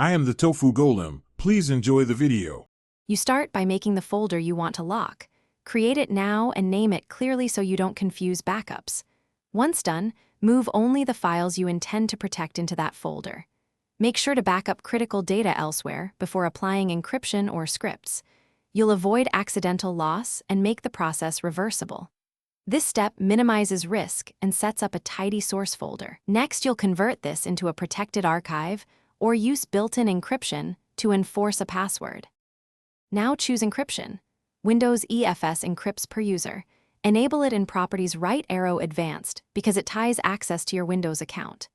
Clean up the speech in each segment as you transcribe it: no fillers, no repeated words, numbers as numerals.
I am the Tofu Golem. Please enjoy the video. You start by making the folder you want to lock. Create it now and name it clearly so you don't confuse backups. Once done, move only the files you intend to protect into that folder. Make sure to back up critical data elsewhere before applying encryption or scripts. You'll avoid accidental loss and make the process reversible. This step minimizes risk and sets up a tidy source folder. Next, you'll convert this into a protected archive or use built-in encryption to enforce a password. Now choose encryption. Windows EFS encrypts per user. Enable it in Properties right arrow Advanced because it ties access to your Windows account.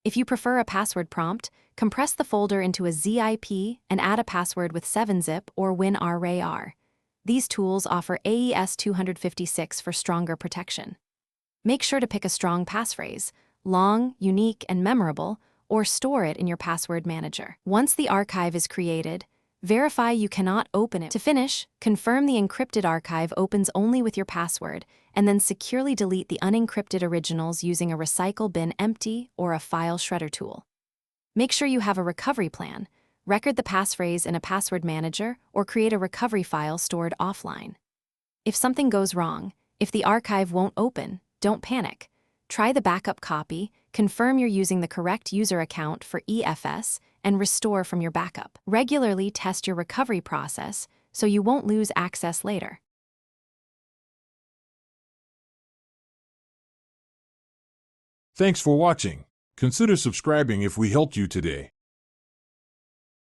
If you prefer a password prompt, compress the folder into a zip and add a password with 7-zip or WinRAR. These tools offer AES 256 for stronger protection. Make sure to pick a strong passphrase, long, unique, and memorable, or store it in your password manager. Once the archive is created, verify you cannot open it. To finish, confirm the encrypted archive opens only with your password, and then securely delete the unencrypted originals using a recycle bin empty or a file shredder tool. Make sure you have a recovery plan. Record the passphrase in a password manager or create a recovery file stored offline. If something goes wrong, if the archive won't open, don't panic. Try the backup copy, confirm you're using the correct user account for EFS, and restore from your backup. Regularly test your recovery process so you won't lose access later. Thanks for watching. Consider subscribing if we helped you today.